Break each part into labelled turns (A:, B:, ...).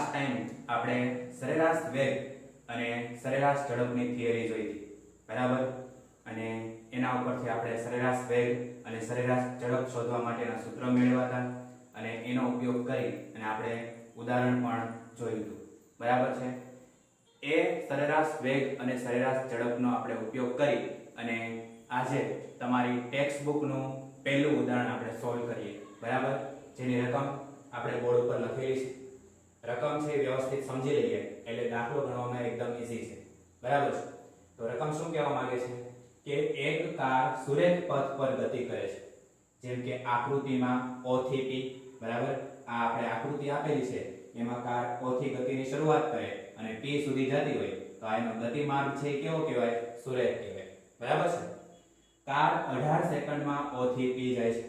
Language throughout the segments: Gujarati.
A: લાસ્ટ ટાઈમ આપણે સરેરાશ વેગ અને સરેરાશ ઝડપની થિયરી જોઈ હતી, બરાબર? અને એના ઉપરથી આપણે સરેરાશ વેગ અને સરેરાશ ઝડપ શોધવા માટેના સૂત્ર મેળવ્યા હતા અને એનો ઉપયોગ કરી અને આપણે ઉદાહરણ પણ જોયું હતું, બરાબર છે? એ સરેરાશ વેગ અને સરેરાશ ઝડપનો આપણે ઉપયોગ કરી અને આજે તમારી ટેક્સ્ટ બુકનું પહેલું ઉદાહરણ આપણે સોલ્વ કરીએ, બરાબર? જેની રકમ આપણે બોર્ડ ઉપર લખેલી છે. રકમ છે વ્યવસ્થિત સમજી લઈએ એટલે દાખલો ગણવામાં એકદમ ઈઝી છે, બરાબર છે? તો રકમ શું કહેવા માંગે છે કે એક કાર સુરેખ પથ પર ગતિ કરે છે, જેમ કે આકૃતિમાં O થી P, બરાબર? આ આપણે આકૃતિ આપેલી છે એમાં કાર O થી ગતિની શરૂઆત કરે અને P સુધી જતી હોય તો આ એનો ગતિમાર્ગ છે કેવો કહેવાય? સુરેખ કહેવાય, બરાબર છે? કાર 18 સેકન્ડમાં O થી P જાય છે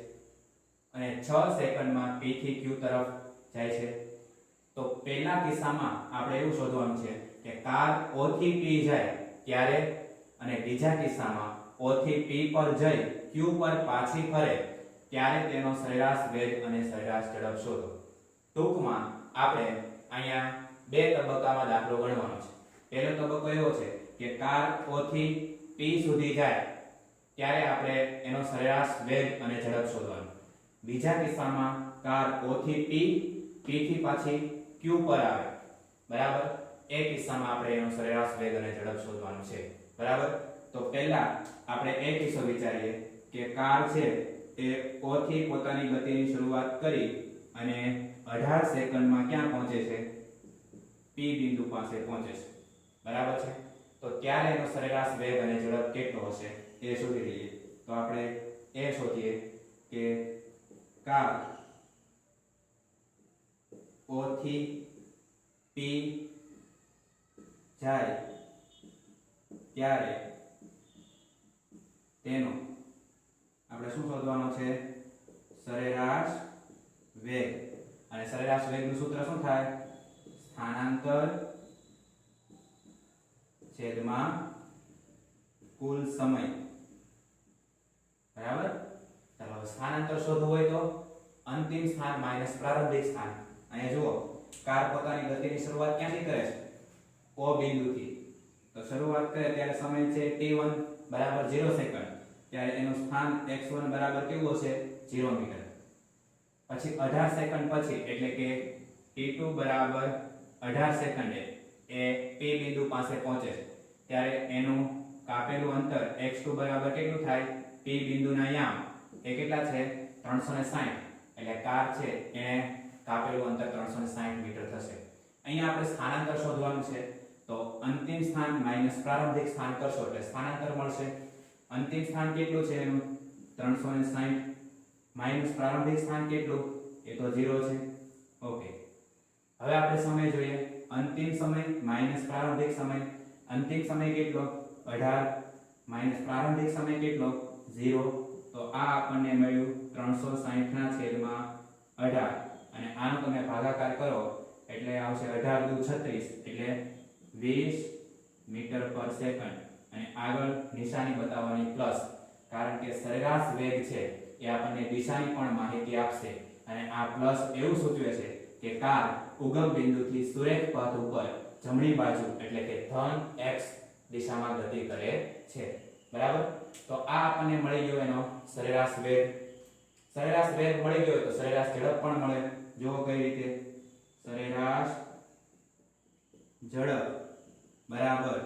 A: અને 6 સેકન્ડમાં P થી Q તરફ જાય છે. તો પહેલા કિસ્સામાં આપણે એવું શોધવાનું છે કે કાર O થી P જાય ત્યારે અને બીજા કિસ્સામાં O થી P પર જઈ Q પર પાછી ફરે ત્યારે તેનો સરેરાશ વેગ અને સરેરાશ ઝડપ શોધો. ટૂંકમાં આપણે અહીંયા બે તબક્કામાં દાખલો ગણવાનો છે. પહેલો તબક્કો એવો છે કે કાર O થી P સુધી જાય ત્યારે આપણે એનો સરેરાશ વેગ અને ઝડપ શોધવાનો. બીજા કિસ્સામાં કાર O થી P થી પાછી Q પર આવે, બરાબર? એ કિસ્સામાં આપણે એનો સરેરાશ વેગ અને ઝડપ શોધવાનું છે, બરાબર? તો પહેલા આપણે એ કિસ્સો વિચારીએ કે કાર છે એ O થી પોતાની ગતિની શરૂઆત કરી અને 18 સેકન્ડમાં ક્યાં પહોંચે છે? P બિંદુ પાસે પહોંચે છે, બરાબર છે? તો ત્યારે એનો સરેરાશ વેગ અને ઝડપ કેટલો હશે એ શોધી લઈએ. તો આપણે એ શોધીએ કે કાર O થી P જાય ત્યારે તેનો આપણે શું શોધવાનો છે? સરેરાશ વેગ. અને સરેરાશ વેગનું સૂત્ર શું થાય? સ્થાનાંતર છેદમાં કુલ સમય, બરાબર? ચાલો સ્થાનાંતર શોધવું હોય તો અંતિમ સ્થાન માઈનસ પ્રારંભિક સ્થાન. અહીંયા જુઓ કાર પોતાની ગતિની શરૂઆત ક્યાંથી કરે છે? O બિંદુથી. તો શરૂઆત કરે ત્યારે સમય છે t1 બરાબર 0 સેકન્ડ, ત્યારે એનું સ્થાન x1 બરાબર કેવું હશે? 0 મીટર. પછી 18 સેકન્ડ પછી એટલે કે t2 બરાબર 18 સેકન્ડે એ P બિંદુ પાસે પહોંચે છે ત્યારે એનું કાપેલું અંતર x2 બરાબર કેટલું થાય? P બિંદુના યામ એ કેટલા છે? 360. એટલે કાર છે એને કાપેલું અંતર 360 મીટર થશે. અહીંયા આપણે સ્થાનાંતર શોધવાનું છે તો અંતિમ સ્થાન માઈનસ પ્રારંભિક સ્થાન કરશો એટલે સ્થાનાંતર મળશે. અંતિમ સ્થાન કેટલું છે એનું? 360 માઈનસ પ્રારંભિક સ્થાન કેટલું? એ તો 0 છે. ઓકે, હવે આપણે સમય જોઈએ. અંતિમ સમય માઈનસ પ્રારંભિક સમય. અંતિમ સમય કેટલો? 18 માઈનસ પ્રારંભિક સમય કેટલો? 0. તો આ આપણને મળ્યું 360 ના છેદમાં 18 અને આનો તમે ભાગાકાર કરો એટલે આવશે 18 દુ 36 એટલે 20 મીટર પર સેકન્ડ. અને આગળ નિશાની બતાવવાની પ્લસ, કારણ કે સરેરાશ વેગ છે એ આપણને દિશાની પણ માહિતી આપશે અને આ પ્લસ એવું સૂચવે છે કે કાર ઉગમ બિંદુથી સુરેખ પથ ઉપર જમણી બાજુ એટલે કે ધન x દિશામાં ગતિ કરે છે, બરાબર? તો આ આપણને મળી ગયો એનો સરેરાશ વેગ. સરેરાશ વેગ મળી ગયો તો સરેરાશ ઝડપ પણ મળે. જો કઈ રીતે? સરેરાશ ઝડપ બરાબર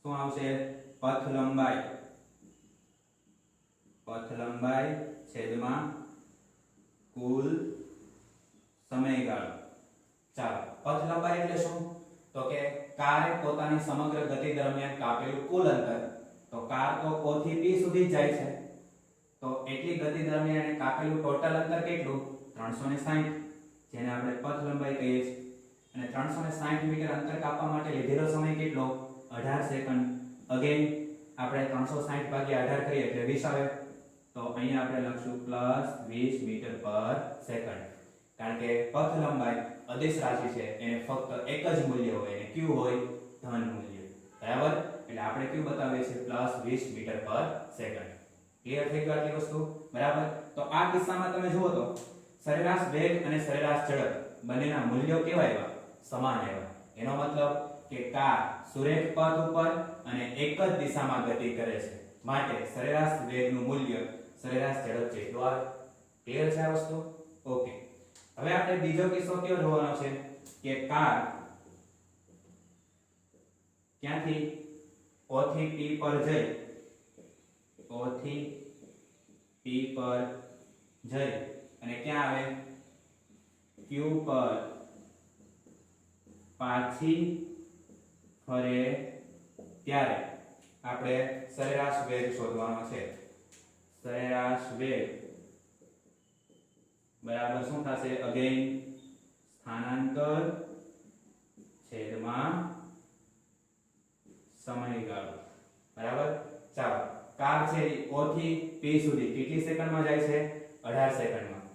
A: શું આવશે? પથ લંબાઈ છેદમાં કુલ સમયગાળો. ચાલો, પથ લંબાઈ એટલે શું? તો કે કારે પોતાની સમગ્ર ગતિ દરમિયાન કાપેલું કુલ અંતર. તો કાર તો O થી P સુધી જ જાય છે તો એટલી ગતિ દરમિયાન એને કાપેલું ટોટલ અંતર કેટલું? 360, જેને આપણે પથ લંબાઈ કહીએ છીએ. અને 360 મીટર અંતર કાપવા માટે લીધેલો સમય કેટલો? 18 સેકન્ડ. અગેન આપણે 360 ભાગ્યા 18 કરીએ એટલે 20 આવે. તો અહીંયા આપણે લખશું +20 મીટર પર સેકન્ડ. કારણ કે પથ લંબાઈ અદિશ રાશિ છે એને ફક્ત એક જ મૂલ્ય હોય અને q હોય ધન મૂલ્ય, બરાબર? એટલે આપણે q બતાવીએ છીએ +20 મીટર પર સેકન્ડ. ક્લિયર થઈ ગઈ આટલી વસ્તુ, બરાબર? તો આ કિસ્સામાં તમે જુઓ તો સરેરાશ વેગ અને સરેરાશ ઝડપ બંનેના મૂલ્યો કેવા આવ્યા? સમાન આવ્યા. એનો મતલબ કે કાર સુરેખ પથ ઉપર અને એક જ દિશામાં ગતિ કરે છે, માટે સરેરાશ વેગનું મૂલ્ય સરેરાશ ઝડપ જેટલું આવે. ક્લિયર છે આ વસ્તુ? ઓકે. હવે આપણે બીજો કિસ્સો કયો જોવાનો છે કે કાર ક્યાંથી O થી P પર જઈ અને ક્યાં આવે? Q પર પાછી ફરે ત્યારે આપણે સરેરાશ વેગ શોધવાનો છે. સરેરાશ વેગ બરાબર શું થશે? અગેન સ્થાનાંતર છેદમાં સમયગાળો. બરાબર. ચાલો, કાર છે O થી P સુધી કેટલી સેકન્ડમાં જાય છે? 18 સેકન્ડમાં.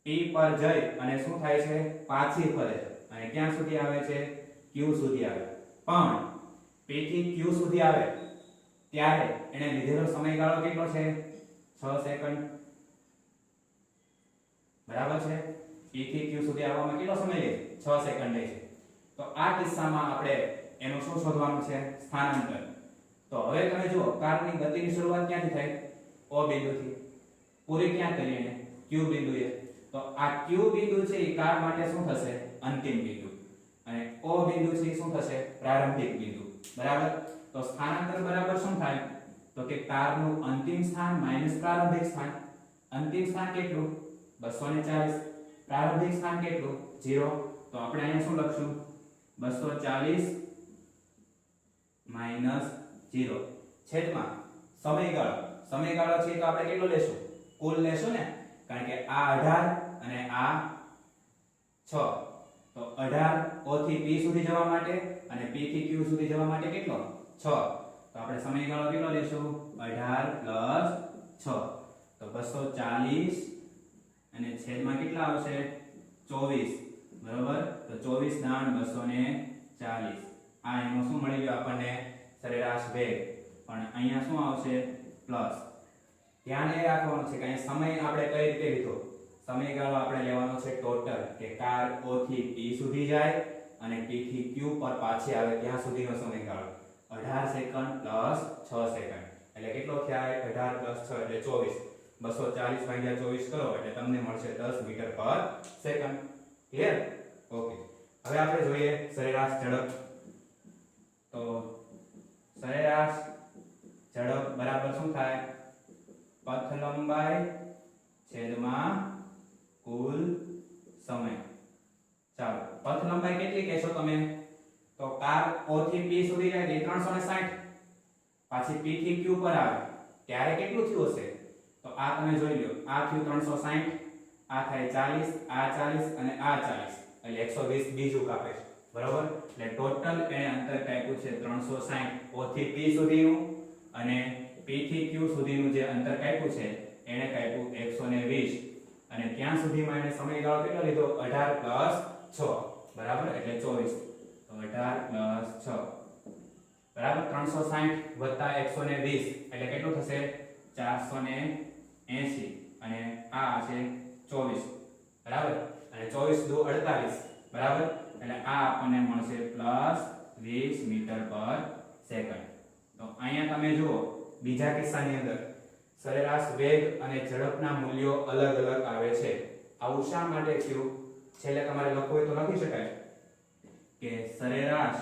A: P પર જઈ અને શું થાય છે? પાછી ફરે છે અને ક્યાં સુધી આવે છે? Q સુધી આવે. પણ P થી Q સુધી આવે ત્યારે એને લીધેલો સમયગાળો કેટલો છે? 6 સેકન્ડ. બરાબર છે. P થી Q સુધી આવવામાં કેટલો સમય લે? 6 સેકન્ડ લે છે. તો આ કિસ્સામાં આપણે એનું શું શોધવાનું છે? સ્થાનાંતર. તો હવે તમે જુઓ, કારની ગતિની શરૂઆત ક્યાંથી થાય? O બિંદુથી. પૂરી ક્યાં કરી એને? Q બિંદુએ. તો આ Q બિંદુ છે એ કાર માટે શું થશે? અંતિમ બિંદુ. અને O બિંદુ છે શું થશે? પ્રારંભિક બિંદુ. બરાબર. તો સ્થાનાંતર બરાબર શું થાય? તો કે કારનું અંતિમ સ્થાન માઈનસ પ્રારંભિક સ્થાન. અંતિમ સ્થાન કેટલું? 240. પ્રારંભિક સ્થાન કેટલું? 0. તો આપણે અહીંયા શું લખશું? 240 માઈનસ 0 છેદમાં સમયગાળો. સમયગાળો છે તો આપણે કેટલો લેશું? કુલ લેશું ને, કારણ કે આ 18 અને આ 6. તો 18 O થી P સુધી જવા માટે અને P થી Q સુધી જવા માટે કેટલો? 6. તો આપણે સમયગાળો કેટલો લેશું? 18 + 6. તો 240 અને છેદમાં કેટલા આવશે? 24. બરાબર. તો 24 દાણ 240. આ એનો શું મળી ગયો આપણને? સરેરાશ વેગ. પણ અહીંયા શું આવશે? પ્લસ. ધ્યાન એ રાખવાનું છે કે અહીં સમય આપણે કઈ રીતે લીધો? સમયગાળો આપણે લેવાનો છે ટોટલ, કે કાર O થી P સુધી જાય અને P થી Q પર પાછી આવે ત્યાં સુધીનો સમયગાળો 18 સેકન્ડ પ્લસ 6 સેકન્ડ. એટલે કેટલો થાય? 18 + 6 એટલે 24. 240 / 24 કરો એટલે તમને મળશે 10 મીટર પર સેકન્ડ. ક્લિયર? ઓકે. હવે આપણે જોઈએ સરેરાશ ઝડપ. તો સરેરાશ ઝડપ બરાબર શું થાય? પથ લંબાઈ છેદમાં કુલ સમય. ચાલો, પથ લંબાઈ કેટલી કહેશો તમે? તો કાર O થી P સુધી જાય 360. પાછી P થી Q પર આવે ત્યારે કેટલું થયું હશે? તો આ તમે જોઈ લો. આ થયું 360, આ થાય 40, આ 40 અને આ 40 એટલે 120 બીજું કાપે છે. બરોબર. એટલે ટોટલ એને અંતર કાપ્યું છે 360 O થી P સુધીનું અને P થી Q સુધીનું જે અંતર કાપ્યું છે એને કાપ્યું 120 અને ત્યાં સુધીમાં એને સમયગાળો કેટલો લીધો? 18 + 6. બરાબર. એટલે 24. તો 18 + 6 બરાબર 360 + 120 એટલે કેટલું થશે? 480 અને આ છે 24. બરાબર. અને 24 દુ 48. બરાબર. એટલે આ આપણને મળશે +20 મીટર પર સેકન્ડ. તો અહીંયા તમે જુઓ બીજા કિસ્સાની અંદર સરેરાશ વેગ અને ઝડપના મૂલ્યો અલગ અલગ આવે છે. આવું શા માટે થયું? છેલ્લે તમારે લખવું હોય તો લખી શકાય કે સરેરાશ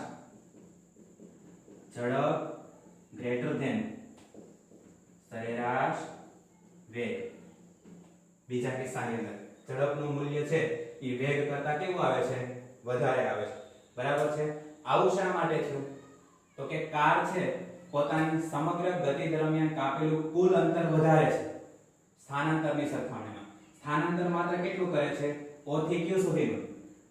A: ઝડપ ગ્રેટર ધેન સરેરાશ વેગ. બીજા કિસ્સાની અંદર ઝડપનું મૂલ્ય છે એ વેગ કરતા કેવું આવે છે? વધારે આવે છે. બરાબર છે. આવું શા માટે થયું? તો કે કાર છે પોતાની સમગ્ર ગતિ દરમિયાન કાપેલું કુલ અંતર વધારે છે સ્થાનાંતરની સરખામણીમાં. સ્થાનાંતર માત્ર કેટલું કરે છે? O થી Q સુધીનું.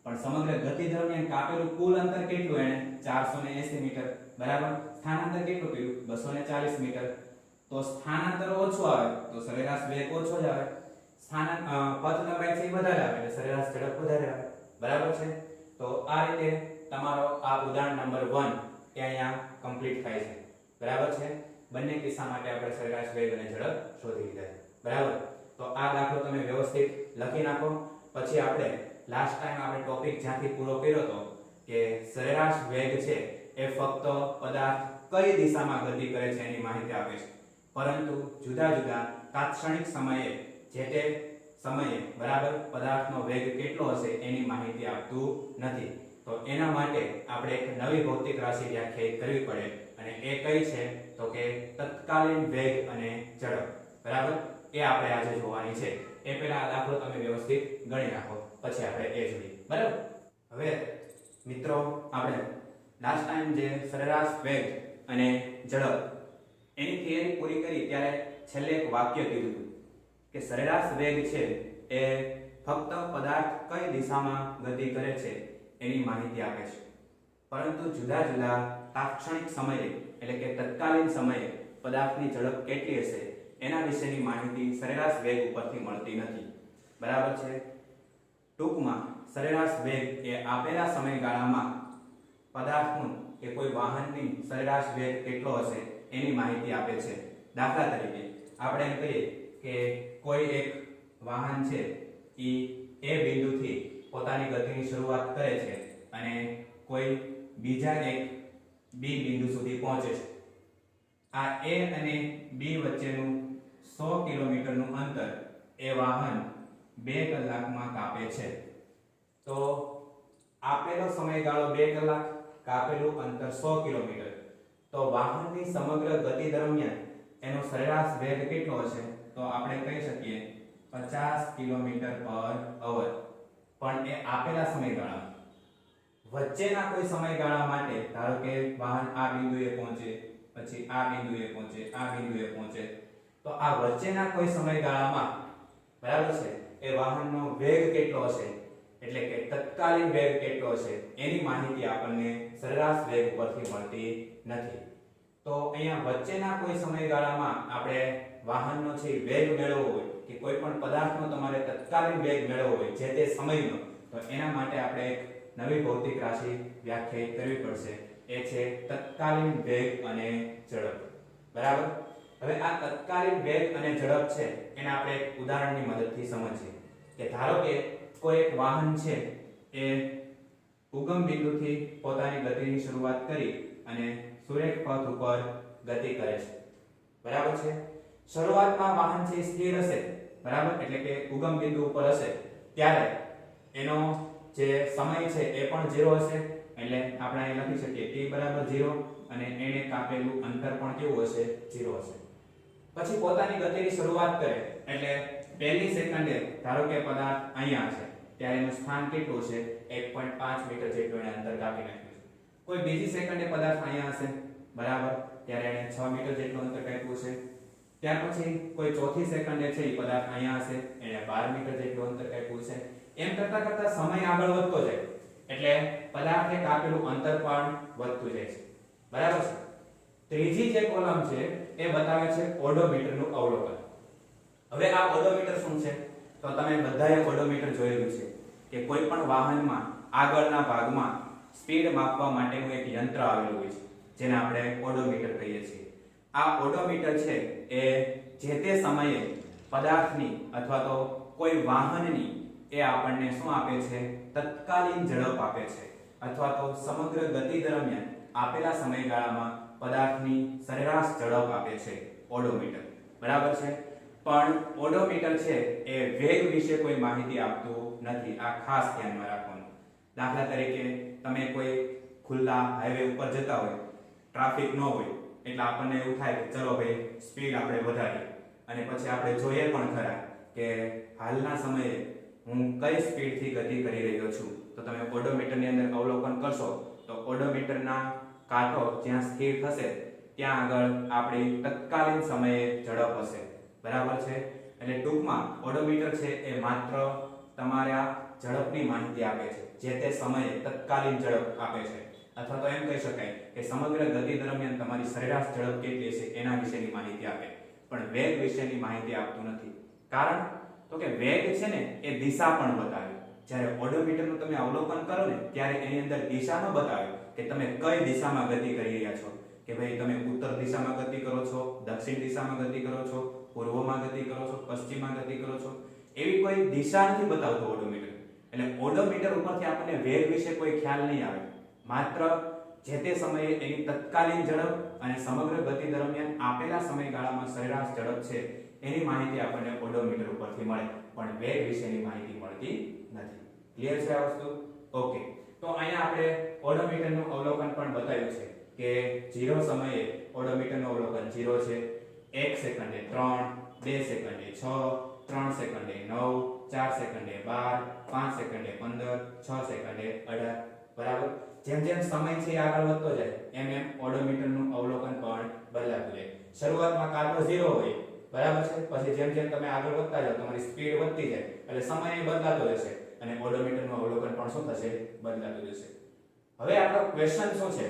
A: પણ સમગ્ર ગતિ દરમિયાન કાપેલું કુલ અંતર કેટલું? એને 480 મીટર. બરાબર. સ્થાનાંતર કેટલું કર્યું? 240 મીટર. તો સ્થાનાંતર ઓછું આવે તો સરેરાશ વેગ ઓછો જ આવે. પથ લંબાઈ છે વધારે આવે એટલે સરેરાશ ઝડપ વધારે આવે. બરાબર છે. તો આ રીતે તમારો આ ઉદાહરણ નંબર 1 એ અહીંયા કમ્પ્લીટ થાય છે. બરાબર છે. બંને કિસ્સા માટે આપણે સરેરાશ વેગ અને ઝડપ શોધી લીધા. બરાબર. તો આ દાખલો તમે વ્યવસ્થિત લખી નાખો. પછી આપણે લાસ્ટ ટાઈમ આપણે ટોપિક જ્યાંથી પૂરો કર્યો હતો કે સરેરાશ વેગ છે એ ફક્ત પદાર્થ કઈ દિશામાં ગતિ કરે છે એની માહિતી આપે છે, પરંતુ જુદા જુદા તાત્ક્ષણિક સમયે જે તે સમયે બરાબર પદાર્થનો વેગ કેટલો હશે એની માહિતી આપતું નથી. તો એના માટે આપણે એક નવી ભૌતિક રાશિ વ્યાખ્યાયિત કરવી પડે, અને એ કઈ છે તો કે તત્કાલીન વેગ અને ઝડપ. બરાબર, એ આપણે આજે જોવાની છે. એ પહેલા આ દાખલો તમે વ્યવસ્થિત ગણી રાખો, પછી આપણે એ જોઈએ. બરાબર, હવે મિત્રો આપણે લાસ્ટ ટાઈમ જે સરેરાશ વેગ અને ઝડપ એની થિયરી પૂરી કરી ત્યારે છેલ્લે એક વાક્ય કીધું હતું કે સરેરાશ વેગ છે એ ફક્ત પદાર્થ કઈ દિશામાં ગતિ કરે છે એની માહિતી આપે છે, પરંતુ જુદા જુદા તાત્ક્ષણિક સમયે એટલે કે તત્કાલીન સમયે પદાર્થની ઝડપ કેટલી હશે એના વિશેની માહિતી સરેરાશ વેગ ઉપરથી મળતી નથી. બરાબર છે. ટૂંકમાં સરેરાશ વેગ એ આપેલા સમયગાળામાં પદાર્થનું કે કોઈ વાહનની સરેરાશ વેગ કેટલો હશે એની માહિતી આપે છે. દાખલા તરીકે આપણે એમ કહીએ કે કોઈ એક વાહન છે એ બિંદુથી પોતાની ગતિની શરૂઆત કરે છે અને કોઈ બીજા એક બી બિંદુ સુધી પહોંચે છે. આ A અને B વચ્ચેનું 100 કિલોમીટરનું અંતર એ વાહન 2 કલાકમાં કાપે છે. તો આપેલો સમયગાળો 2 કલાક, કાપેલું અંતર 100 કિલોમીટર. તો વાહનની સમગ્ર ગતિ દરમિયાન એનો સરેરાશ વેગ કેટલો હશે? તો આપણે કહી શકીએ 50 કિલોમીટર પર અવર. પણ એ આપેલા સમયગાળા, વચ્ચેના કોઈ સમયગાળા માટે ધારો કે વાહન આ બિંદુએ પહોંચે, પછી આ બિંદુએ પહોંચે, આ બિંદુએ પહોંચે, તો આ વચ્ચેના કોઈ સમયગાળામાં બરાબર છે એ વાહનનો વેગ કેટલો હશે એટલે કે તત્કાલીન વેગ કેટલો હશે એની માહિતી આપણને સરેરાશ વેગ પરથી મળતી નથી. તો અહીંયા વચ્ચેના કોઈ સમયગાળામાં આપણે વાહનનો છે વેગ મેળવવો હોય કે કોઈ પણ પદાર્થનો તમારે તત્કાલીન વેગ મેળવવો હોય જે તે સમયનો, તો એના માટે આપણે એક નવી ભૌતિક રાશિ વ્યાખ્યાયિત કરવી પડશે. એ છે તત્કાલીન વેગ અને ઝડપ. બરાબર, હવે આ તત્કાલીન વેગ અને ઝડપ છે એને આપણે એક ઉદાહરણની મદદથી સમજીએ કે ધારો કે કોઈ એક વાહન છે એ ઉગમ બિંદુથી પોતાની ગતિની શરૂઆત કરી અને સુરેખ પથ ઉપર ગતિ કરે છે. બરાબર છે. શરૂઆતમાં વાહન છે સ્થિર હશે, બરાબર, એટલે કે ઉગમ બિંદુ ઉપર હશે ત્યારે એનો જે સમય છે એ પણ 0 હશે, એટલે આપણે અહીં લખી શકીએ t બરાબર 0 અને એને કાપેલું અંતર પણ કેવું હશે? 0 હશે. પછી પોતાની ગતિની શરૂઆત કરે એટલે પહેલી સેકન્ડે ધારો કે પદાર્થ અહીંયા છે ત્યારે એનું સ્થાન કેટલું છે? 1.5 મીટર જેટલું એને અંતર કાપી નાખ્યું છે. કોઈ બીજી સેકન્ડે પદાર્થ અહીંયા હશે, બરાબર, ત્યારે એને 6 મીટર જેટલું અંતર કાપ્યું છે. ત્યાર પછી કોઈ ચોથી સેકન્ડે છે એ પદાર્થ અહીંયા હશે, એને 12 મીટર જેટલું અંતર કાપ્યું છે. એમ કરતા કરતા સમય આગળ વધતો જાય એટલે પદાર્થે કાપેલું અંતર પણ વધતું જાય છે. બરાબર છે. ત્રીજી જે કોલમ છે એ બતાવે છે ઓડોમીટરનું અવલોકન. હવે આ ઓડોમીટર શું છે? તો તમે બધાએ ઓડોમીટર જોયેલું છે કે કોઈ પણ વાહનમાં આગળના ભાગમાં સ્પીડ માપવા માટેનું એક યંત્ર આવેલું હોય છે જેને આપણે ઓડોમીટર કહીએ છીએ. આ ઓડોમીટર છે એ જે તે સમયે પદાર્થની અથવા તો કોઈ વાહનની એ આપણને શું આપે છે? તત્કાલીન ઝડપ આપે છે, અથવા તો સમગ્ર ગતિ દરમિયાન આપેલા સમયગાળામાં પદાર્થની સરેરાશ ઝડપ આપે છે ઓડોમીટર. બરાબર છે. પણ ઓડોમીટર છે એ વેગ વિશે કોઈ માહિતી આપતું નથી. આ ખાસ ધ્યાનમાં રાખવાનું. દાખલા તરીકે તમે કોઈ ખુલ્લા હાઈવે ઉપર જતા હોય, ટ્રાફિક ન હોય, એટલે આપણને એવું થાય કે ચલો ભાઈ સ્પીડ આપણે વધારીએ, અને પછી આપણે જોઈએ પણ ખરા કે હાલના સમયે હું કઈ સ્પીડથી ગતિ કરી રહ્યો છું. તો તમે ઓડોમીટરની અંદર અવલોકન કરશો તો ઓડોમીટરના કાંટો જ્યાં સ્થિર થશે ત્યાં આગળ આપણી તત્કાલીન સમયે ઝડપ હશે. બરાબર છે. એટલે ટૂંકમાં ઓડોમીટર છે એ માત્ર તમારા ઝડપની માહિતી આપે છે, જે તે સમયે તત્કાલીન ઝડપ આપે છે, અથવા તો એમ કહી શકાય કે સમગ્ર ગતિ દરમિયાન તમારી સરેરાશ ઝડપ કેટલી છે એના વિશેની માહિતી આપે, પણ વેગ વિશેની માહિતી આપતું નથી. કારણ તો કે વેગ છે ને એ દિશા પણ બતાવે. જ્યારે ઓડોમીટરનું તમે અવલોકન કરો ને ત્યારે એની અંદર દિશા ન બતાવે કે તમે કઈ દિશામાં ગતિ કરી રહ્યા છો, કે ભાઈ તમે ઉત્તર દિશામાં ગતિ કરો છો, દક્ષિણ દિશામાં ગતિ કરો છો, પૂર્વમાં ગતિ કરો છો, પશ્ચિમમાં ગતિ કરો છો, એવી કોઈ દિશા નથી બતાવતો ઓડોમીટર. એટલે ઓડોમીટર ઉપરથી આપણને વેગ વિશે કોઈ ખ્યાલ નહીં આવે, માત્ર જે તે સમયે એની તત્કાલીન ઝડપ અને સમગ્ર ગતિ દરમિયાન આપેલા સમયગાળામાં સરેરાશ ઝડપ છે એની માહિતી આપણને ઓડોમીટર ઉપરથી મળે, પણ વેગ વિશેની માહિતી મળતી નથી. ક્લિયર છે આ વસ્તુ? ઓકે. તો અહીંયા આપણે ઓડોમીટરનું અવલોકન પણ બતાવ્યું છે કે 0 સમયે ઓડોમીટરનું અવલોકન 0 છે, 1 સેકન્ડે 3, 2 સેકન્ડે 6, 3 સેકન્ડે 9, 4 સેકન્ડે 12, 5 સેકન્ડે 15, 6 સેકન્ડે 18. બરાબર. જેમ જેમ સમય છે એ આગળ વધતો જાય એમ એમ ઓડોમીટરનું અવલોકન પણ બદલાતું જાય. શરૂઆતમાં કાં તો 0 હોય, બરાબર છે, પછી જેમ જેમ તમે આગળ વધતા જાઓ તમારી સ્પીડ વધતી જાય એટલે સમય બદલાતો જશે અને ઓડોમીટરનું અવલોકન પણ શું થશે? બદલાતું જશે. હવે આપણો ક્વેશ્ચન શું છે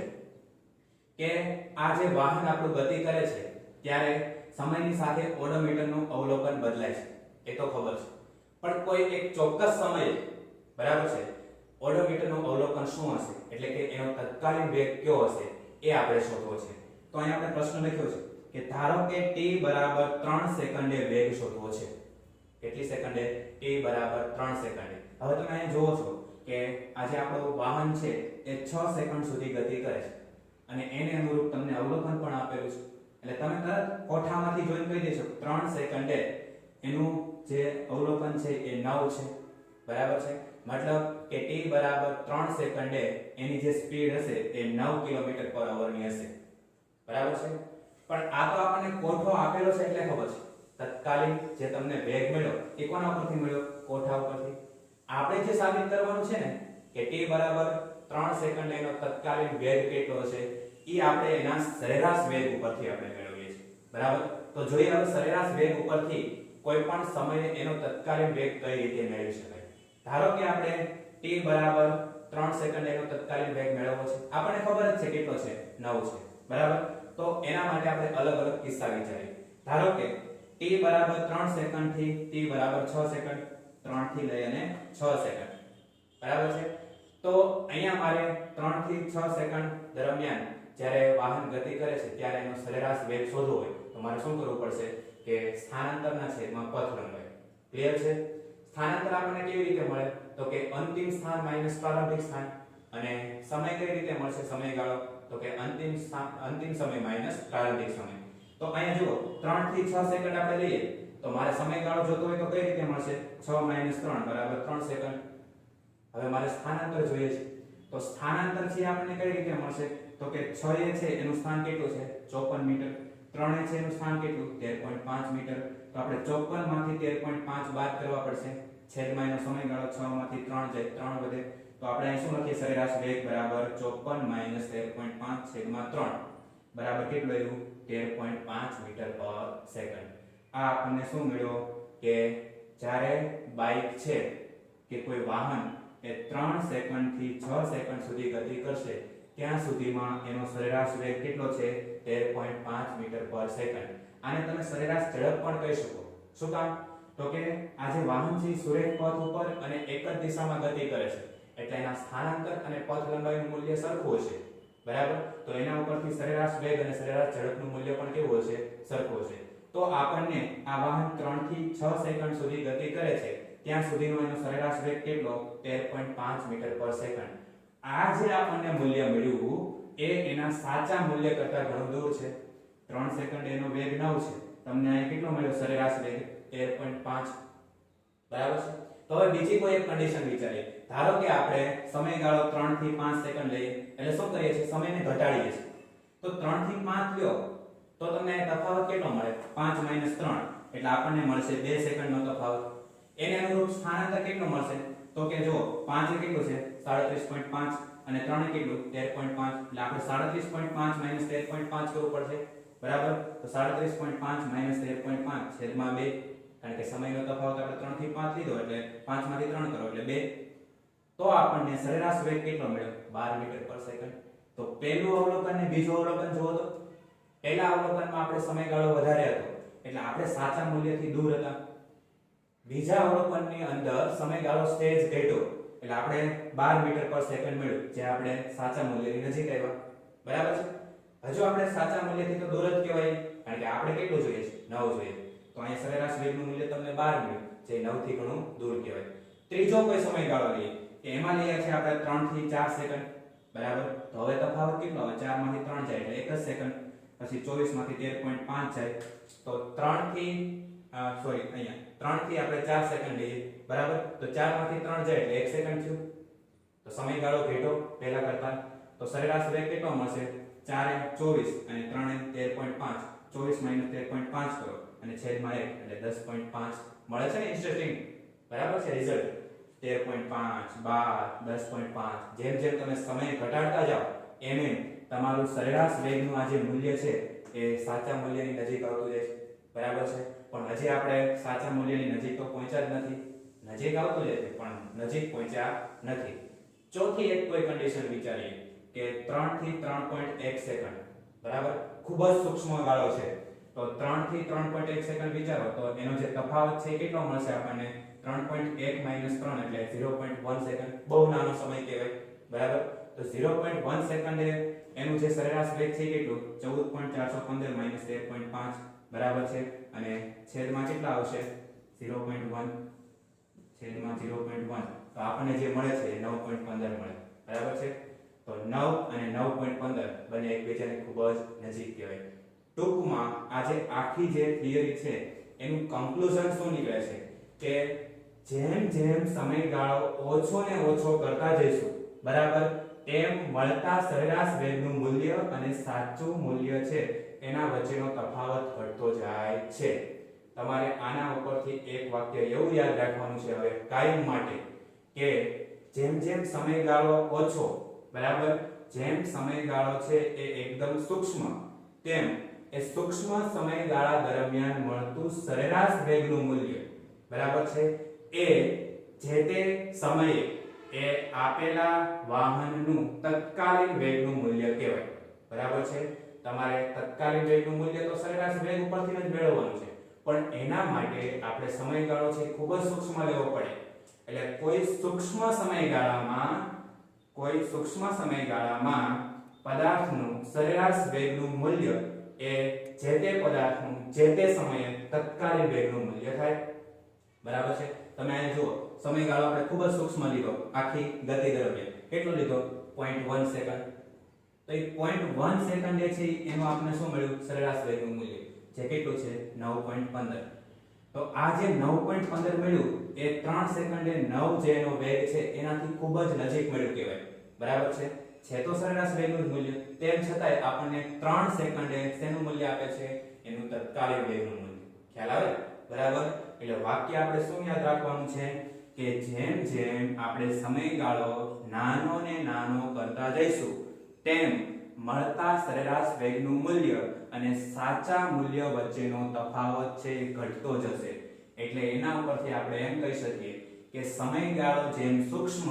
A: કે આ જે વાહન આપણું ગતિ કરે છે ત્યારે સમયની સાથે ઓડોમીટરનું અવલોકન બદલાય છે, એ તો ખબર છે, પણ કોઈ એક ચોક્કસ સમયે, બરાબર છે, ઓડોમીટરનું અવલોકન શું હશે એટલે કે એનો તત્કાલીન વેગ કયો હશે એ આપણે શોધવો છે. તો અહીંયા આપણે પ્રશ્ન લખ્યો છે કે ધારો કે t બરાબર 3 સેકન્ડે વેગ શોધવો છે. કેટલી સેકન્ડે? t બરાબર 3 સેકન્ડે. હવે તમે અહીં જુઓ છો કે આ જે આપણું વાહન છે એ 6 સેકન્ડ સુધી ગતિ કરે છે અને એને અનુરૂપ તમને અવલોકન પણ આપેલું છે, એટલે તમે તરત કોઠામાંથી જોઈને કહી દેશો 3 સેકન્ડે એનું જે અવલોકન છે એ 9 છે, બરાબર છે, મતલબ કે t બરાબર 3 સેકન્ડે એની જે સ્પીડ હશે એ 9 કિલોમીટર/અવર ની હશે, બરાબર છે. પણ આ તો આપણને કોઠો આપેલો છે એટલે ખબર છે, તત્કાલીન જે તમને વેગ મળ્યો એ કોના ઉપરથી મળ્યો? કોઠા ઉપરથી. આપણે જે સાબિત કરવાનું છે ને કે t બરાબર 3 સેકન્ડે એનો તત્કાલીન વેગ કેટલો હશે એ આપણે એના સરેરાશ વેગ ઉપરથી આપણે મેળવીએ છીએ, બરાબર. તો જોઈએ હવે સરેરાશ વેગ ઉપરથી કોઈ પણ સમયે એનો તત્કાલીન વેગ કઈ રીતે મેળવી શકાય. ધારો કે આપણે t બરાબર 3 સેકન્ડ એનો તત્કાલીન વેગ મેળવવો છે, આપણને ખબર જ છે કેટલો છે? 9 છે, બરાબર. તો એના માટે આપણે અલગ અલગ કિસ્સા વિચારીએ. ધારો કે t બરાબર 3 સેકન્ડ થી t બરાબર 6 સેકન્ડ, 3 થી લઈ અને 6 સેકન્ડ, બરાબર છે. તો અહીંયા મારે 3 થી 6 સેકન્ડ દરમિયાન જ્યારે વાહન ગતિ કરે છે ત્યારે એનો સરેરાશ વેગ શોધવો હોય તો મારે શું કરવું પડશે કે સ્થાનાંતરના છેદમાં પથ લંબાઈ. ક્લિયર છે? સ્થાનાંતર આપણને કેવી રીતે મળે? તો કે અંતિમ સ્થાન માઈનસ પ્રારંભિક સ્થાન, અને સમય કઈ રીતે મળશે? સમયગાળો તો કે અંતિમ સમય માઈનસ પ્રારંભિક સમય. તો અહીંયા જુઓ 3 થી 6 સેકન્ડ આપણે લઈએ તો મારે સમયગાળો જોતો હોય તો કઈ રીતે મળશે? 6 - 3 બરાબર 3 સેકન્ડ. હવે મારે સ્થાનાંતર જોઈએ છે તો સ્થાનાંતર છે આપણને કઈ રીતે મળશે? તો કે 6 એ છે એનું સ્થાન કેટલું છે? 54 મીટર. 3 એ છે એનું સ્થાન કેટલું? 13.5 મીટર. તો આપણે 54 માંથી 13.5 બાદ કરવા પડશે. છેદમાં એનો સમયગાળો 6 માંથી 3 જાય, 3 વધે. તો આપણે અહીં શું લખીએ? સરેરાશ વેગ બરાબર 54 - 13.5 છેદમાં 3 બરાબર કેટલું આવ્યું? 13.5 મીટર પર સેકન્ડ. આ આપણને શું મળ્યો કે જ્યારે બાઇક છે કે કોઈ વાહન એ 3 સેકન્ડ થી 6 સેકન્ડ સુધી ગતિ કરશે ત્યાં સુધીમાં એનો સરેરાશ વેગ કેટલો છે? 13.5 મીટર પર સેકન્ડ. આને તમે સરેરાશ ઝડપ પણ કહી શકો. શું કામ? તો કે આ જે વાહન છે સુરેખ પથ ઉપર અને એક જ દિશામાં ગતિ કરે છે એટલે એના સ્થાનાંતર અને પથ લંબાઈનું મૂલ્ય સરખું હશે, બરાબર. તો એના ઉપરથી સરેરાશ વેગ અને સરેરાશ ઝડપનું મૂલ્ય પણ કેવું હશે? સરખું હશે. તો આપણને આ વાહન 3 થી 6 સેકન્ડ સુધી ગતિ કરે છે ત્યાં સુધીનો એનો સરેરાશ વેગ કેટલો? 13.5 મીટર પર સેકન્ડ. આ જે આપણને મૂલ્ય મળ્યું એ એના સાચા મૂલ્ય કરતા ઘણું દૂર છે. 3 સેકન્ડ એનો વેગ 9 છે, તમને અહીં કેટલો મળ્યો સરેરાશ વેગ? 13.5, બરાબર છે. તો હવે બીજી કોઈ એક કન્ડિશન વિચારીએ. ધારો કે આપણે સમયગાળો 3 થી 5 સેકન્ડ લઈએ એટલે શું કરીએ છીએ? સમયને ઘટાડીએ છીએ. તો 3 થી 5 લ્યો તો તમને તફાવત કેટલો મળે? 5 - 3 એટલે આપણને મળશે 2 સેકન્ડનો તફાવત. એને અનુરૂપ સ્થાનાંતર કેટલું મળશે? તો કે જો 5 એ કેટલું છે? 37.5 અને 3 એ કેટલું? 13.5 એટલે આપણે 37.5 - 13.5 કરવું પડશે, બરાબર. તો 37.5 - 13.5 છેદમાં 2, કારણ કે સમયનો તફાવત આપણે 3 થી 5 લીધો એટલે 5 માંથી 3 કરો એટલે 2. તો આપણને સરેરાશ વેગ કેટલો મળ્યો? 12 મીટર પર સેકન્ડ. તો પહેલું અવલોકન અને બીજું અવલોકન જુઓ તો પહેલા અવલોકનમાં આપણે સમયગાળો વધારે હતો એટલે આપણે સાચા મૂલ્યથી દૂર હતા. બીજા અવલોકનની અંદર સમયગાળો સહેજ ઘટ્યો એટલે આપણે 12 મીટર પર સેકન્ડ મળ્યું જે આપણે સાચા મૂલ્યની નજીક આવ્યા, બરાબર છે. હજુ આપણે સાચા મૂલ્યથી તો દૂર જ કહેવાય કારણ કે આપણે કેટલું જોઈએ છે? 9 જોઈએ. તો અહીં સરેરાશ વેગનું મૂલ્ય તમને 12 મળ્યું જે 9 થી ઘણું દૂર કહેવાય. ત્રીજો કોઈ સમયગાળો લઈએ કે એમાં લઈએ છે આપણે 3 થી 4 સેકન્ડ, બરાબર. તો હવે તફાવત કેટલો આવે? 4 માંથી 3 જાય એટલે 1 જ સેકન્ડ, પછી 24 માંથી 13.5 જાય તો 3 થી અહીંયા 3 થી આપણે 4 સેકન્ડ લઈએ, બરાબર. તો 4 માંથી 3 જાય એટલે 1 સેકન્ડ થયું. તો સમયગાળો ઘટ્યો પહેલા કરતા. તો સરેરાશ વેગ કેટલો મળશે? 4 × 24 અને 3 × 13.5, 24 - 13.5 કરો અને છેદમાં 1 એટલે 10.5 મળે છે ને. ઇન્ટરેસ્ટિંગ, બરાબર છે રિઝલ્ટ. 13.5 12 10.5 જેમ જેમ તમે સમય ઘટાડતા જાઓ એમ એમ તમારું સરેરાશ વેગનું આ જે મૂલ્ય છે એ સાચા મૂલ્યની નજીક આવતું જાય છે, બરાબર છે. પણ હજી આપણે સાચા મૂલ્યની નજીક તો પહોંચ્યા જ નથી. નજીક આવતું જાય છે પણ નજીક પહોંચ્યા નથી. ચોથી એક કોઈ કન્ડિશન વિચારીએ કે 3 થી 3.1 સેકન્ડ, બરાબર. ખૂબ જ સૂક્ષ્મ ગાળો છે. તો 3 થી 3.1 સેકન્ડ વિચારો તો એનો જે તફાવત છે કેટલો મળશે આપણને? 3.1 - 3 એટલે 0.1 સેકન્ડ. બહુ નાનો સમય કહેવાય, બરાબર. તો 0.1 સેકન્ડે એનું જે સરેરાશ વેગ છે કેટલું? 14.415 - 13.5, બરાબર છે. અને છેદમાં કેટલા આવશે? 0.1 છેદમાં 0.1. તો આપણને જે મળે છે એ 9.15 મળે, બરાબર છે. તો 9 અને 9.15 બંને એકબીજાને ખૂબ જ નજીક કહેવાય. ટૂંકમાં આ જે આખી જે થિયરી છે એનું કન્ક્લુઝન શું નીકળે છે કે જેમ જેમ સમયગાળો ઓછો ને ઓછો કરતા જઈશું, બરાબર, તેમ મળતા સરેરાશ વેગનું મૂલ્ય અને સાચું મૂલ્ય છે એના વચ્ચેનો તફાવત ઘટતો જાય છે. તમારે આના ઉપરથી એક વાક્ય એવું યાદ રાખવાનું છે હવે કાયમ માટે કે જેમ જેમ સમયગાળો ઓછો, બરાબર, જેમ સમયગાળો છે એ એકદમ સૂક્ષ્મ, તેમ એ સૂક્ષ્મ સમયગાળા દરમિયાન મળતું સરેરાશ વેગનું મૂલ્ય, બરાબર છે, એ જે તે સમયે એ આપેલા વાહનનું તત્કાલીન વેગનું મૂલ્ય કહેવાય, બરાબર છે. તમારે તત્કાલીન વેગનું મૂલ્ય તો સરેરાશ વેગ ઉપરથી જ મેળવવાનું છે, પણ એના માટે આપણે સમયગાળો છે ખૂબ જ સૂક્ષ્મ લેવો પડે. એટલે કોઈ સૂક્ષ્મ સમયગાળામાં પદાર્થનું સરેરાશ વેગનું મૂલ્ય એ જે તે પદાર્થનું જે તે સમયે તત્કાલીન વેગનું મૂલ્ય થાય, બરાબર છે. તમે અહીં જુઓ સમયગાળો આપણે ખૂબ જ સૂક્ષ્મ લીધો આખી ગતિ દરમિયાન. કેટલો લીધો? 0.1 સેકન્ડ. તો એ 0.1 સેકન્ડ છે એનું આપણે શું મળ્યું? સરેરાશ વેગનું મૂલ્ય, જે કેટલું છે? 9.15. તો આ જે 9.15 મળ્યું એ 3 સેકન્ડે 9 જે એનો વેગ છે એનાથી ખૂબ જ નજીક મળ્યું કહેવાય, બરાબર છે. છે તો સરેરાશ વેગનું મૂલ્ય, તેમ છતાંય આપણને 3 સેકન્ડે શેનું મૂલ્ય આપે છે? એનું તત્કાલીન વેગનું મૂલ્ય. ખ્યાલ આવે, બરાબર. એટલે વાક્ય આપણે શું યાદ રાખવાનું છે કે જેમ જેમ આપણે સમયગાળો નાનો ને નાનો કરતા જઈશું તેમ મળતા સરેરાશ વેગનું મૂલ્ય અને સાચા મૂલ્ય વચ્ચેનો તફાવત છે એ ઘટતો જશે. એટલે એના ઉપરથી આપણે એમ કહી શકીએ કે સમયગાળો જેમ સૂક્ષ્મ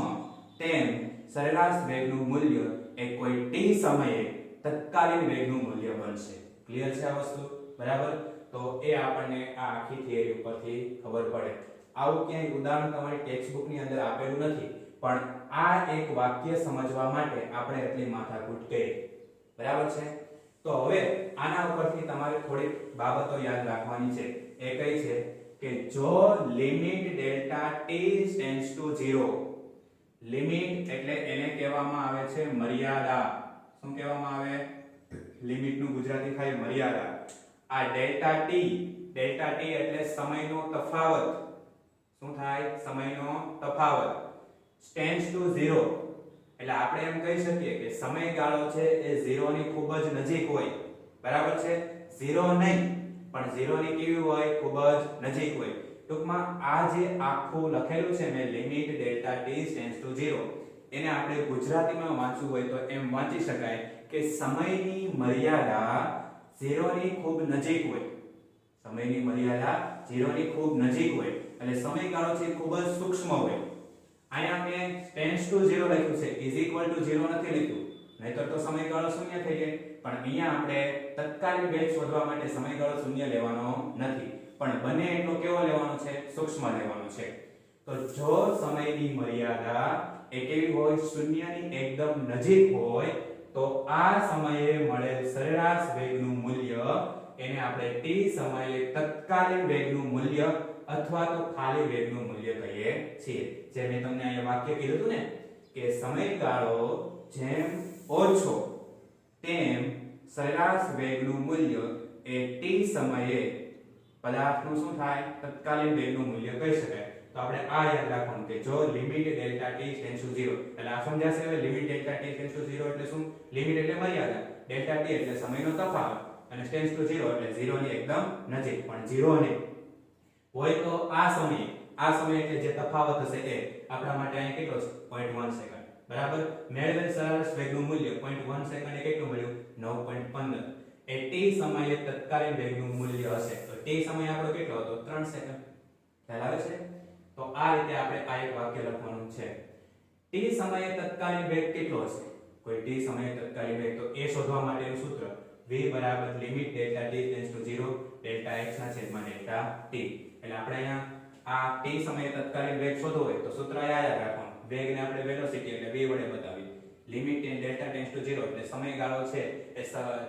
A: તેમ સરેરાશ વેગનું મૂલ્ય એ કોઈ t સમયે તત્કાલીન વેગનું મૂલ્ય બનશે. ક્લિયર છે આ વસ્તુ, બરાબર. તો એ આપણને આ આખી થિયરી ઉપરથી ખબર પડે. આવું ક્યાંય ઉદાહરણ તમારી ટેક્સ્ટ ની અંદર આપેલું નથી, પણ આ એક વાક્ય સમજવા માટે આપણે એટલી માથાકૂટ કરી, બરાબર છે. તો હવે આના ઉપરથી તમારે થોડીક બાબતો યાદ રાખવાની છે. એ કઈ છે કે જો limit delta t tends to 0, limit એટલે એને કહેવામાં આવે છે મર્યાદા. શું કહેવામાં આવે? લિમિટ નું ગુજરાતી થાય મર્યાદા. આ ડેલ્ટા t એટલે સમયનો તફાવત. શું થાય? સમયનો તફાવત. ટેન્ડ્સ ટુ 0 એટલે આપણે એમ કહી શકીએ કે સમયગાળો છે એ 0 ની ખૂબ જ નજીક હોય, બરાબર છે. 0 નહીં પણ 0 ની કેવી હોય? ખૂબ જ નજીક હોય. ટૂંકમાં આ જે આખું લખેલું છે મેં limit delta t tends to 0, એને આપણે ગુજરાતીમાં વાંચવું હોય તો એમ વાંચી શકાય કે સમયની મર્યાદા 0 ની ખૂબ નજીક હોય. સમયની મર્યાદા 0 ની ખૂબ નજીક હોય એટલે સમયગાળો છે ખૂબ જ સૂક્ષ્મ હોય. અહીંયા મેં ટેન્ડ્સ ટુ 0 લખ્યું છે, ઇઝ ઇક્વલ ટુ 0 નથી લખ્યું, નહીતર તો સમયગાળો શૂન્ય થઈ જાય. પણ અહીંયા આપણે તત્કાલીન વેગ શોધવા માટે સમયગાળો શૂન્ય લેવાનો નથી, પણ બને એટલો કેવો લેવાનો છે? સૂક્ષ્મ લેવાનો છે. તો જો સમયની મર્યાદા એ કેવી હોય? શૂન્યની એકદમ નજીક હોય તો આ સમયે મળેલ સરેરાશ વેગનું મૂલ્ય એને આપણે t સમયે તત્કાલીન વેગનું મૂલ્ય અથવા તો ખાલી વેગનું મૂલ્ય કહીએ છીએ. જે મેં તમને અહીંયા વાક્ય કીધું હતું ને કે સમયગાળો જેમ ઓછો તેમ સરેરાશ વેગનું મૂલ્ય એ t સમયે પદાર્થનું શું થાય તત્કાલીન વેગનું મૂલ્ય કહી શકાય. તો આપણે આ યાદ રાખવાનું કે જો limit delta t tends to 0 એટલે આ સમજાશે. હવે limit delta t tends to 0 એટલે શું? લિમિટ એટલે મર્યાદા, ડેલ્ટા t એટલે સમયનો તફાવત અને ટેન્ડ્સ ટુ 0 એટલે 0 ની એકદમ નજીક, પણ 0 નહીં હોય તો આ સમય એટલે જે તફાવત હશે એ આપણા માટે અહીં કેટલો છે 0.1 સેકન્ડ. બરાબર. મેળવેલ સરેરાશ વેગનું મૂલ્ય 0.1 સેકન્ડે કેટલું મળ્યું? 9.15. એ t સમયે તત્કાલીન વેગનું મૂલ્ય હશે. તો t સમય આપણો કેટલો હતો? 3 સેકન્ડ. ખ્યાલ આવે છે? તો આ રીતે આપણે આ એક વાક્ય લખવાનું છે. t સમયે તત્કાલીન વેગ કેટલો હશે? કોઈ t સમયે તત્કાલીન વેગ, તો એ શોધવા માટેનું સૂત્ર v બરાબર limit delta t tends to 0 delta x ના છેદમાં ડેલ્ટા t. એટલે આપણે અહીંયા આ t સમયે તત્કાલીન વેગ શોધવો હોય તો સૂત્ર યાદ રાખવાનું. વેગને આપણે વેલોસિટી એટલે v વડે બતાવી. લિમિટ ડેલ્ટા ટેન્ડ્સ ટુ 0 એટલે સમયગાળો છે એ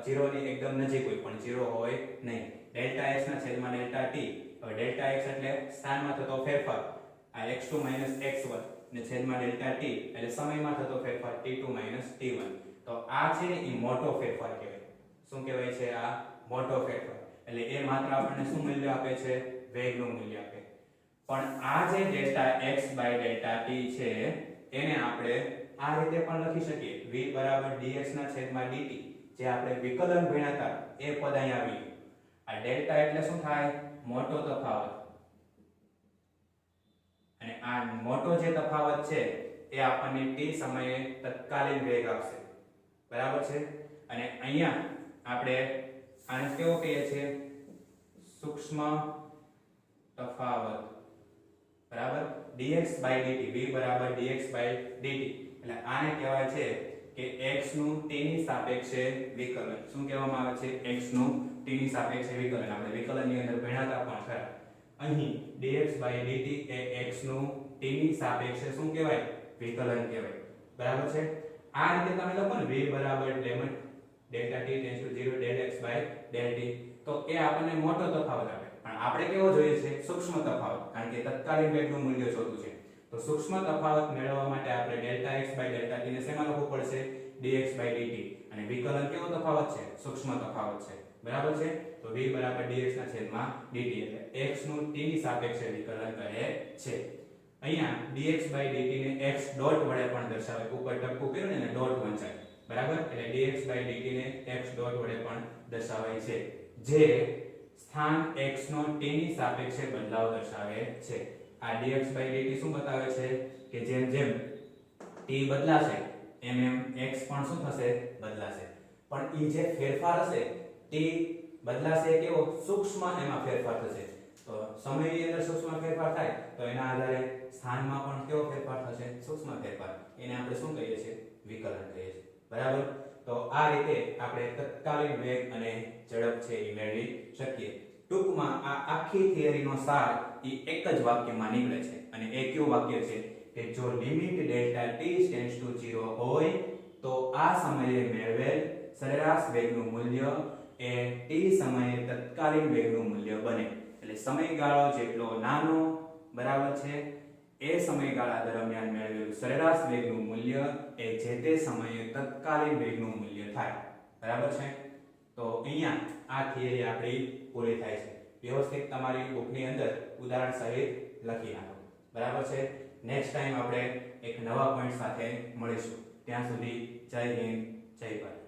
A: 0 ની એકદમ નજીક હોય પણ 0 હોય નહીં. ડેલ્ટા x ના છેદમાં ડેલ્ટા t. હવે ડેલ્ટા x એટલે સ્થાનમાં થતો ફેરફાર, આ x2 x1 ને છેદમાં ડેલ્ટા t એટલે સમયમાં થતો ફેરફાર t2 t1. તો આ છે એ મોટો ફેરફાર કહેવાય. શું કહેવાય છે? આ મોટો ફેરફાર. એટલે એ માત્ર આપણને શું મૂલ્ય આપે છે? વેગનું મૂલ્ય આપે. પણ આ જે ડેલ્ટા x ડેલ્ટા t છે એને આપણે આ રીતે પણ લખી શકીએ. v બરાબર dx ના છેદમાં dt. જે આપણે વિકલન ભણ્યા હતા એ પદ અહીં આવી ગયું. આ ડેલ્ટા એટલે શું થાય? મોટો તફાવત. અને આ મોટો જે તફાવત છે એ આપણને t સમયે તત્કાલીન વેગ આપશે. બરાબર છે? અને અહીંયા આપણે આને કેવો કહીએ છીએ? સૂક્ષ્મ તફાવત. બરાબર. dx dt. v બરાબર dx dt. એટલે આને કહેવાય છે કે x નું t ની સાપેક્ષે વિકલન. શું કહેવામાં આવે છે? x નું t ની સાપેક્ષે વિકલન. આપણે વિકલનની અંદર ભણ્યા હતા પણ ખરા. અહીં dx dt એ x નું t ની સાપેક્ષે શું કહેવાય? વિકલન કહેવાય. બરાબર છે? આ રીતે તમે લખો ને v બરાબર limit delta t tends to 0 del x del t. તો એ આપણને મોટો તફાવત આપે. પણ આપણે કેવો જોઈએ છે? સૂક્ષ્મ તફાવત. કારણ કે તત્કાલીન વેગનું મૂલ્ય શોધવું છે. તો સૂક્ષ્મ તફાવત મેળવવા માટે આપણે ડેલ્ટા x ડેલ્ટા t ને શેમાં લખવું પડશે? dx dt. અને વિકલન કેવો તફાવત છે? સૂક્ષ્મ તફાવત છે. બરાબર છે? તો v બરાબર dx ના છેદમાં dt એટલે x નું t ની સાપેક્ષે વિકલન કરે છે. અહીંયા dx dt ને x ડોટ વડે પણ દર્શાવે. ઉપર ટપકું કર્યું ને ડોટ વંચાય. બરાબર. એટલે dx dt ને x ડોટ વડે પણ દર્શાવાય છે. જે સ્થાન x નો t ની સાપેક્ષે બદલાવ દર્શાવે છે. આ dx dt શું બતાવે છે? કે જેમ જેમ t બદલાશે એમ એમ x પણ શું થશે? બદલાશે. પણ ઈ જે ફેરફાર હશે t બદલાશે કેવો? સૂક્ષ્મ એમાં ફેરફાર થશે. તો સમયની અંદર સૂક્ષ્મ ફેરફાર થાય તો એના આધારે સ્થાનમાં પણ કેવો ફેરફાર થશે? સૂક્ષ્મ ફેરફાર. એને આપણે શું કહીએ છીએ? વિકલન કહીએ છીએ. બરાબર. તો આ રીતે આપણે તત્કાલીન વેગ અને ઝડપ છે એ મેળવી શકીએ. ટૂંકમાં આ આખી થિયરીનો સાર એ એક જ વાક્યમાં નીકળે છે. અને એ કયું વાક્ય છે? કે જો limit delta t tends to 0 હોય તો આ સમયે મેળવેલ સરેરાશ વેગનું મૂલ્ય એ t સમયે તત્કાલીન વેગનું મૂલ્ય બને. એટલે સમયગાળો જેટલો નાનો, બરાબર છે, એ સમયગાળા દરમિયાન મેળવેલું સરેરાશ વેગનું મૂલ્ય એ જે તે સમયે તત્કાલીન વેગનું મૂલ્ય થાય. બરાબર છે? તો અહીંયા આ થિયરી આપણી પૂરી થાય છે. વ્યવસ્થિત તમારી બુકની અંદર ઉદાહરણ સહિત લખી નાખો. બરાબર છે? નેક્સ્ટ ટાઈમ આપણે એક નવા પોઈન્ટ સાથે મળીશું. ત્યાં સુધી જય હિન્દ, જય ભારત.